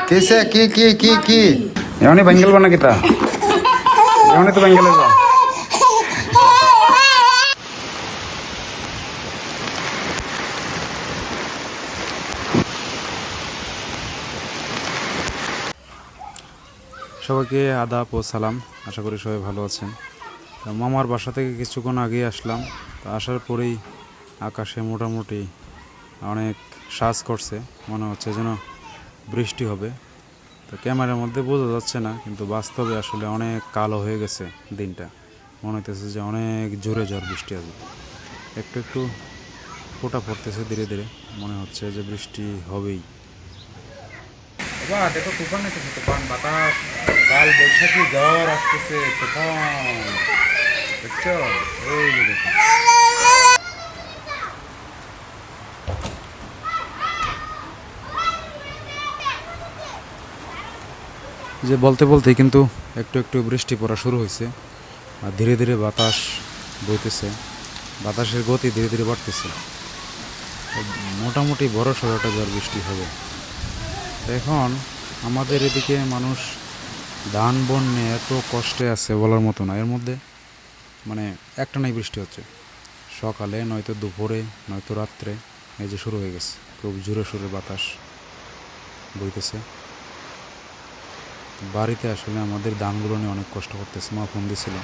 কিসে কি এমনি বেঙ্গল বানা কিতা এমনি তো বেঙ্গল যা সবাইকে আদাব ও সালাম। আশা করি সবাই ভালো আছেন। মামার বাসা থেকে কিছুক্ষণ আগে আসলাম। তো আসার পরেই আকাশে মোটামুটি অনেক সাজ করছে, মনে হচ্ছে যেন বৃষ্টি হবে। তো ক্যামেরার মধ্যে বোঝা যাচ্ছে না, কিন্তু বাস্তবে আসলে অনেক কালো হয়ে গেছে দিনটা। মনে হইতেছে যে অনেক জোরে ঝড় বৃষ্টি আসবে। একটু একটু ফোঁটা পড়তেছে ধীরে ধীরে, মনে হচ্ছে যে বৃষ্টি হবেই। বাবা দেখো তুফান আসতেছে, তুফান বাতাস, কাল বৈশাখী ঝড় আসতেছে, তুফান দেখছো? এই যে দেখো, যে বলতে বলতেই কিন্তু একটু একটু বৃষ্টি পড়া শুরু হয়েছে, আর ধীরে ধীরে বাতাস বইতেছে, বাতাসের গতি ধীরে ধীরে বাড়তেছে। মোটামুটি বড় সড়োটা ঝড় বৃষ্টি হবে। এখন আমাদের এদিকে মানুষ ধান বন নিয়ে এত কষ্টে আছে বলার মতো না। এর মধ্যে মানে একটানাই বৃষ্টি হচ্ছে, সকালে নয়তো দুপুরে নয়তো রাত্রে, এই যে শুরু হয়ে গেছে। খুব জোরে সোরে বাতাস বইতেছে। বাড়িতে আসলে আমাদের ধানগুলো নিয়ে অনেক কষ্ট করতেছে। মা ফোন দিছিল,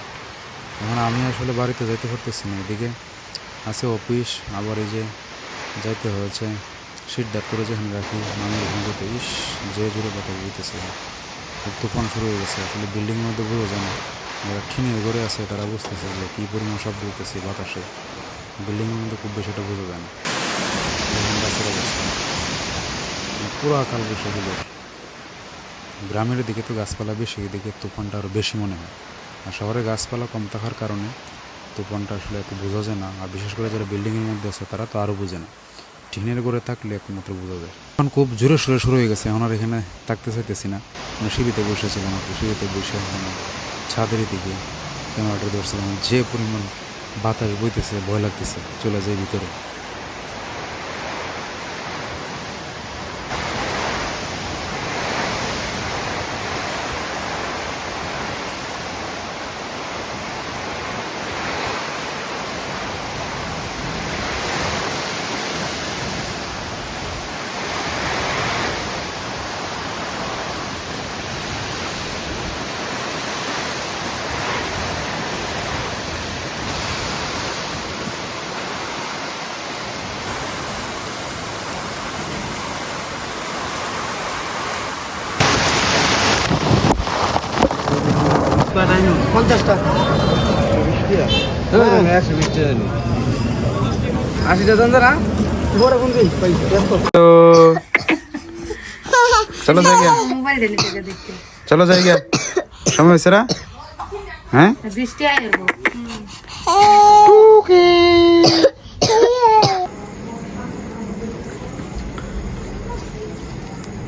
এখন আমি আসলে বাড়িতে যাইতে পারতেছি না। এদিকে আছে অফিস, আবার এই যে যাইতে হয়েছে শীত ডাক্তারে যেখানে রাখি আমি ওখানে যেতে। যে জোরে বাতাস বইতেছে, খুব তুফান শুরু হয়ে গেছে। আসলে বিল্ডিংয়ের মধ্যে বোঝা যায় না, যারা টিনের ঘরে আছে তারা বুঝতেছে যে কী পরিমাণ শব্দ হইতেছে বাতাসে। বিল্ডিংয়ের মধ্যে খুব বেশি এটা বোঝা যায় না। গাছের অবস্থা পুরো কাল বৈশাখী ঝড়। গ্রামের দিকে তো গাছপালা বেশি, এদিকে তুফানটা আরও বেশি মনে হয়। আর শহরে গাছপালা কম থাকার কারণে তুফানটা আসলে এত বোঝা যায় না। আর বিশেষ করে যারা বিল্ডিংয়ের মধ্যে আছে তারা তো আরও বোঝে না। টিনের ঘরে থাকলে একমাত্র বোঝা যায়। এখন খুব জোরে সোরে শুরু হয়ে গেছে। এখন আর এখানে থাকতে চাইতেছি না। মানে সিঁড়িতে বসেছিলাম, আর সিঁড়িতে বসে ছাদের দিকে ক্যামেরাটা ধরছিলাম। যে পরিমাণ বাতাস বইতেছে, ভয় লাগতেছে, চলে যায় ভিতরে। চলো যাই গিয়া, চলো যাই গিয়া, সময় হয়েছে না? হ্যাঁ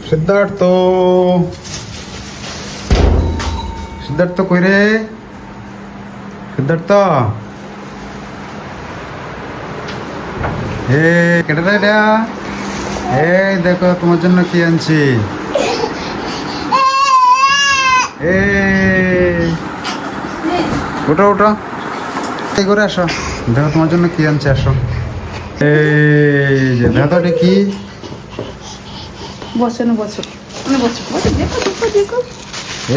সিদ্ধার্থ, সিদ্ধার্থ কই রে? সিদ্ধার্থ, হে কেটে দেয় এটা। এই দেখো তোমার জন্য কি আনছি। ওটা ওটা এই করে আসো, দেখো তোমার জন্য কি আনছে। আসো, এই যে দেখো তো এটা কি।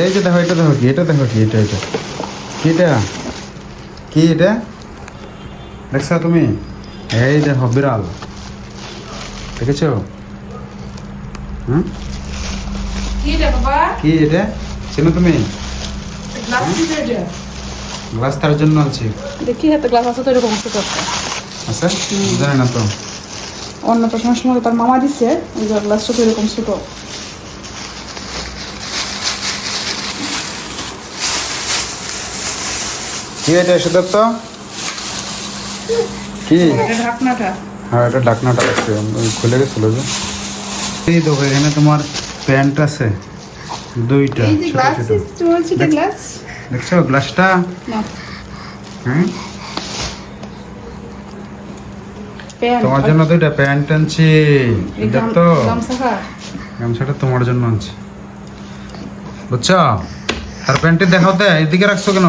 এই যে দেখো, এটা দেখো কি, এটা দেখো কি, এটা এটা কি, এটা কি, এটা দেখছো তুমি? এই দেখো বিড়াল, দেখেছো? হুম, কি এটা চেনো তুমি? গ্লাস তার জন্য আনছি। দেখি হাতে গ্লাস আছে তো এরকম ছোট আচ্ছা, জানি না তো। অন্য প্রশ্নের সময় তার মামা দিচ্ছে ওই গ্লাসটা তো এরকম ছোট। কি এটা সিদ্ধার্থ? কি ঢাকনাটা? হ্যাঁ, এটা ঢাকনাটা আছে, খুলে গেছিল যে। এই দেখো এখানে তোমার প্যান্ট আছে দুইটা, এই যে ছোট গ্লাস ছোট। চলছে তো গ্লাস দেখছো গ্লাসটা? না হুম, প্যান্ট তোমার জন্য দুইটা প্যান্ট আনছি সিদ্ধার্থ। গামছা গামছাটা তোমার জন্য আনছি, বুঝছ? তার প্যান্টের দেখাও তো, এদিকে রাখছো কেন?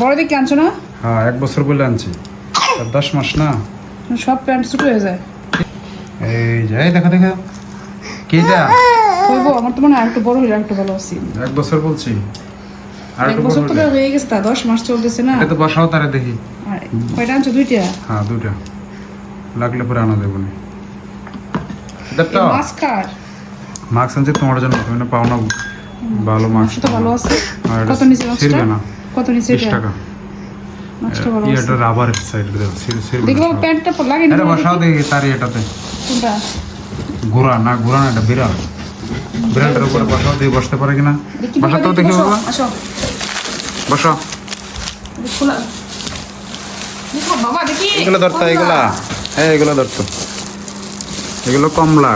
বড় দিকে আনছো না? হ্যাঁ 1 বছর বলে আনছি, আর 10 মাস না। সব প্যান্ট ছোট হয়ে যায়। এই যে এই দেখা দেখা কি এটা? হইবো, আমার তো মনে হয় একটু বড় হইলে একটু ভালো আছি। 1 বছর বলছি, আর 1 একটু বছর বড় তো হলে। হয়ে গেছে, তা 10 মাস চলতেছে না। এটা তো বসাও তারে দেখি। আর কয়টা আনছো? 2টা? হ্যাঁ 2টা, লাগলে পরে আনা দেবো না। দেখতো মাছ কার? মাস্ক আনছি তোমার জন্য, তুমি না পাও না ভালো মাস্ক। মাছটা তো ভালো আছে। আর এটা কত নিচে মাছটা? ছিড়বে না। কত নিচে 20 এটা? টাকা। মাছটা ভালো এটা আছে। রাবার সাইড দেও, ছিড়বে দেখি বাবা, না। প্যান্টটা লাগে না। আরে বসাও দেখি তার এটাতে। কোনটা? ঘোড়া না, ঘোড়া না, এটা বিড়াল। বিড়ালটার উপরে বসাও দিয়ে বসতে পারে কিনা? দেখি বসা তো বাবা, দেখি বসো, বাবা, আসো। বসো। দেখি খোলা। দেখো বাবা, দেখি। এগুলো ধরতো, এগুলা হ্যাঁ এগুলো ধরতো, এগুলো কমলা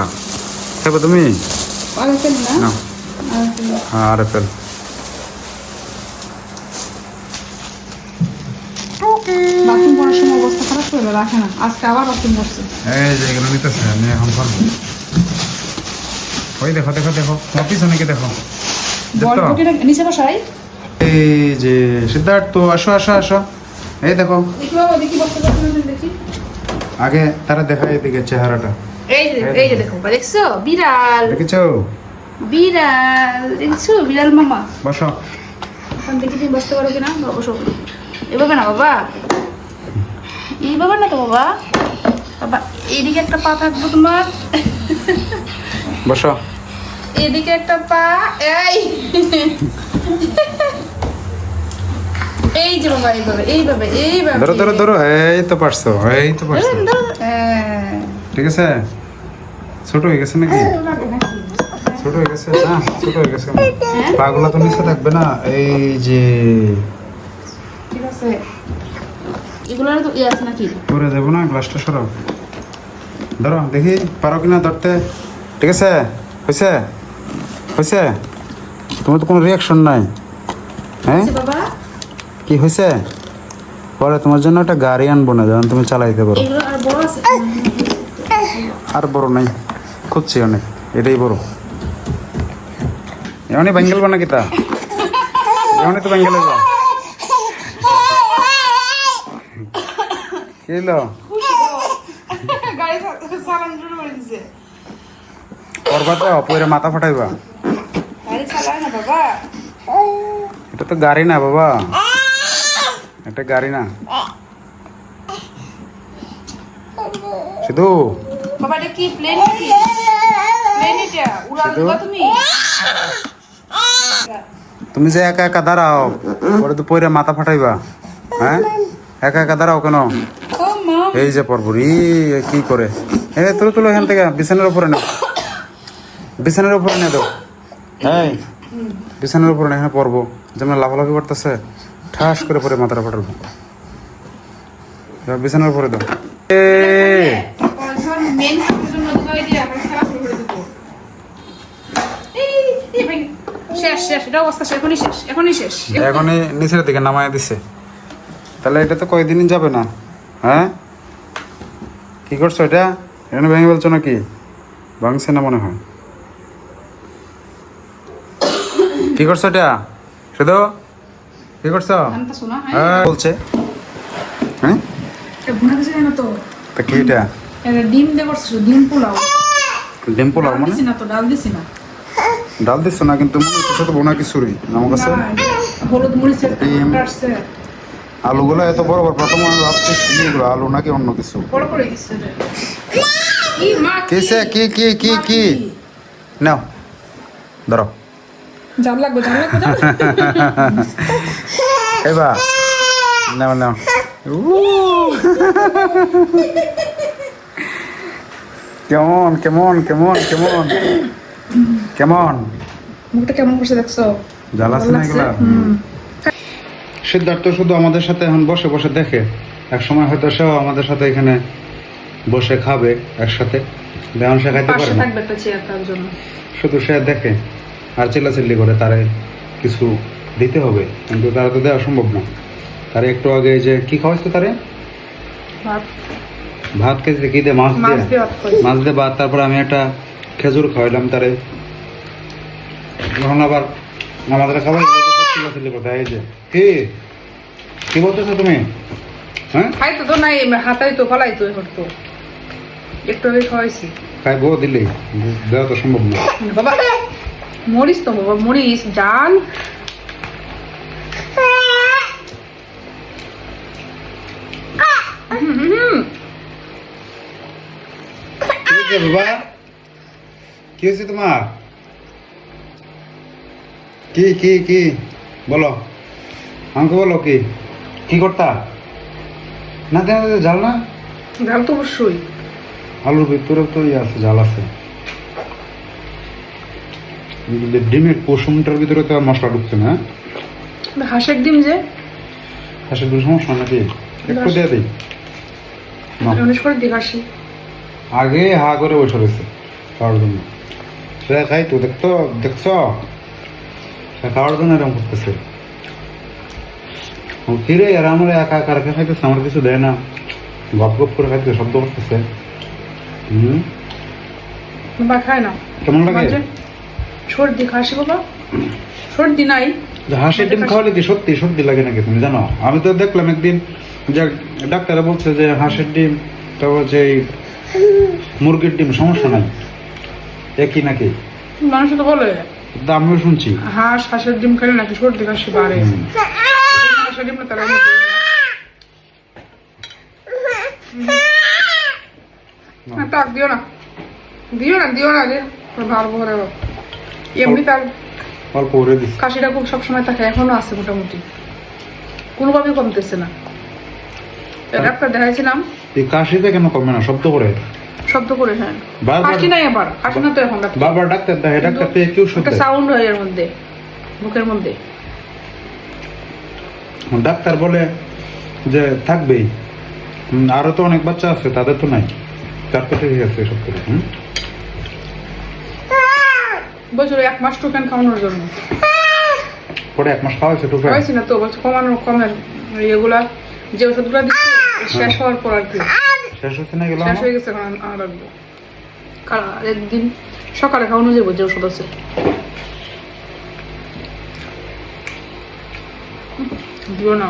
খাবে তুমি? আরে ফেল না। না আরে ফেল। হ্যাঁ আর ফেল। বাথরুম করার সময় অবস্থা খারাপ করে রাখে না, আজকে আবার বাথরুম করছে। এই যে এগুলো নিতেছে, আমি এখন করবো। ওই দেখো দেখো দেখো, তোমার পিছনে কি দেখো? বল দেখতো? বকেটা নিচে বসাই। এই যে সিদ্ধার্থ, আসো আসো আসো, এই দেখো। দেখি বাবা, দেখি বসতে পারছি না, দেখি। আগে তারা দেখা এদিকে চেহারাটা এই যে দেখো, দেখছো বিড়াল, দেখেছো? বিড়াল দেখছো, বিড়াল মামা। বসো। এখন দেখি তুমি বসতে পারো কিনা। বাবা, বসো। এভাবে না বাবা, এইভাবে না তো বাবা। বাবা এইদিকে একটা পা থাকবো তোমার, বসো। এদিকে একটা পা। এই যে বাবা, এইভাবে এইভাবে এইভাবে। ধরো ধরো ধরো, এই তো পারছো, এই তো পারছো। ধরুন, ধরুন। হ্যাঁ। ঠিক আছে? ছোট হয়ে গেছে নাকি? লাগে নাকি? ছোট হয়ে গেছে না? ছোট হয়ে গেছে। পাগুলা তো নিচে থাকবে না, এই যে ঠিক আছে, এগুলোর তো ইয়ে আছে নাকি? করে দেবো না, গ্লাসটা সরাও। ধরো দেখি পারো কিনা ধরতে। ঠিক আছে? হয়েছে? হয়েছে? তোমার তো কোনো রিয়াকশন নাই। হ্যাঁ আছে বাবা, কি হয়েছে? পরে তোমার জন্য একটা গাড়ি আনবো না, যখন তুমি চালাইতে পারো। এগুলো আর বড় আছে। আর বড় নাই, খুঁজছি অনেক, এটাই বড়। এমনই বেঙ্গল বানা কিতা, এমনই তো বেঙ্গল হইব। কি হইলো? গাড়ি চালানো শুরু করে দিছে। করবা তো, পরে মাথা ফাটাইবা। গাড়ি চালায় না বাবা। এটা তো গাড়ি না বাবা, এটা গাড়ি না। শুধু বাবা এটা কি প্লেন নাকি? প্লেন এটা উড়াল দিবা তুমি? তুমি যে একা একা দাঁড়াও, পরে তো পরে মাথা ফাটাইবা। হ্যাঁ একা একা দাঁড়াও কেন? ও মা, এই যে পরবরি কি করে, তুলো তুলো এখান থেকে, বিছানার উপরে নাও, বিছানার উপরে নিয়ে দাও। এই বিছানার উপরে না, এখানে পড়বো। যেমন লাফালাফি করতেছে, ঠাস করে পরে মাথাটা ফাটাবো। এবার বিছানার উপরে দাও। মেন কাজের জন্য দিবা, এই যে আমরা খেলা শুরু করে দেব। এই ভাই, শেষ শেষ, এটা অবস্থা শেষ, এখনই শেষ, এখনই শেষ। এখনই নিচের দিকে নামায় দিছে, তাহলে এটা তো কয়দিনই যাবে না। হ্যাঁ কি করছো এটা? এখানে ভেঙে বলছো নাকি? ভাঙছে না মনে হয়। কি করছো এটা শুধু? কি করছো? জানতা শোনা, হ্যাঁ বলছে। হ্যাঁ এটা ভুনা কিছু না তো। তা কি এটা? এটা ডিম দিয়ে করছো, ডিম পোলাও। ডিম পোলাও মানে? দিছি না তো, ডাল দিছি না। ডাল দিচ্ছ না, কিন্তু মনে হচ্ছে তো বোনা কিছুরই আমার কাছে। না, হলুদ মরিচের ডিম। আসছে। আলুগুলো এত বড় বড়, প্রথম আমি ভাবছি কি এগুলো, আলু নাকি অন্য কিছু। বড় করে দিচ্ছে রে। কি মা, কিসে কি কি কি কি? নাও ধরো। জাল লাগবে, জাল লাগবে, জাল এবার নাও নাও। কেমন কেমন কেমন কেমন কেমন মুখটা কেমন করছে দেখছো? জ্বালা আছে না এগুলা? সিদ্ধার্থ শুধু আমাদের সাথে এখন বসে বসে দেখে, এক সময় হয়তো সেও আমাদের সাথে এখানে বসে খাবে একসাথে, এখন সে খাইতে পারে পাশে না, থাকবে একটা চেয়ার তার জন্য। শুধু সে দেখে আর চিল্লাচিল্লি করে। তারে কিছু দিতে হবে, কিন্তু তারা তো দেওয়া সম্ভব না। তারে একটু আগে এই যে কি খাওয়াইছো তারে? ভাত, ভাত খেয়েছে কি দিয়ে? মাছ মাছ দিয়ে। দিয়ে ভাত খাই। মাছ দিয়ে ভাত, তারপর আমি একটা খেজুর খাওয়াইলাম তারে, এখন আবার আমাদের খাবার কোথায়? এই যে কি কি বলতেছো তুমি? হ্যাঁ খাইতো তো নাই, হাতাই তো ফলাই তো এখন তো একটু আগে খাওয়াইছি। খাইবো দিলে দেওয়া তো সম্ভব না। বাবা মরিস তো বাবা, মরিস জাল। কি হয়েছে বাবা? কি হয়েছে তোমার? কি কি কি বলো আমাকে, বলো কি কি করতা? না জাল না, জাল তো অবশ্যই। আলুর ভিতরে তো ইয়ে আছে, জাল আছে। ডিমের কুসুমটার ভিতরে তো আর মশলা ঢুকছে না। হাঁসের ডিম যে, হাঁসের ডিম সমস্যা নাকি? একটু দিয়ে দিই না। উনিশ করে দিয়ে হাসি আগে হা করে বসে রয়েছে খাওয়ার জন্য। সে খাই তো দেখতো, দেখছ সে খাওয়ার জন্য এরকম করতেছে। ফিরে আর আমার একা একা রেখে খাইতেছে, আমার কিছু দেয় না, গপ গপ করে খাইতেছে, শব্দ করতেছে। বাবা খায় না, কেমন লাগে? সর্দি খাসি বাবা, সর্দি নাই। হাঁসের ডিম খাওয়ালে কি সত্যি সর্দি লাগে নাকি তুমি জানো? আমি তো দেখলাম একদিন যে ডাক্তারে বলছে যে হাঁসের ডিম, তারপর যে মুরগির ডিম সমস্যা নাই, একই নাকি মানুষ তো বলে। আমিও শুনছি হাঁসের ডিম খেলে নাকি সর্দি কাশি বাড়ে। হাঁসের ডিম না তারা টাক দিও না, দিও না, দিও না রে, ভালো ভরে। এমনি তার অল্প করে দিস। কাশিটা খুব সবসময় থাকে, এখনো আছে মোটামুটি, কোনোভাবেই কমতেছে না। ডাক্তার দেখাইছিলাম। এই কাশিতে কেন কমে না? শব্দ করে, শব্দ করে। হ্যাঁ বারবার হাসি নাই, আবার হাসি না তো এখন বারবার ডাক্তার দেখে, ডাক্তার থেকে কেউ শুনতে সাউন্ড হয় এর মধ্যে, মুখের মধ্যে। ডাক্তার বলে যে থাকবেই, আরো তো অনেক বাচ্চা আছে, তাদের তো নাই, তার তো ঠিক আছে সব কিছু। বলছিল 1 মাস টোকেন খাওয়ানোর জন্য। পরে 1 মাস খাওয়াইছে টুকরা? খাওয়াইছি না তো, বলছে কমানোর, কমের এগুলা যে ওষুধগুলা দিচ্ছে শেষ হওয়ার পর আর কি। শেষ হচ্ছে না গেল? শেষ হয়ে গেছে, এখন আর রাখবো। একদিন সকালে খাওয়ানো যাবো যে ওষুধ আছে। দিও না।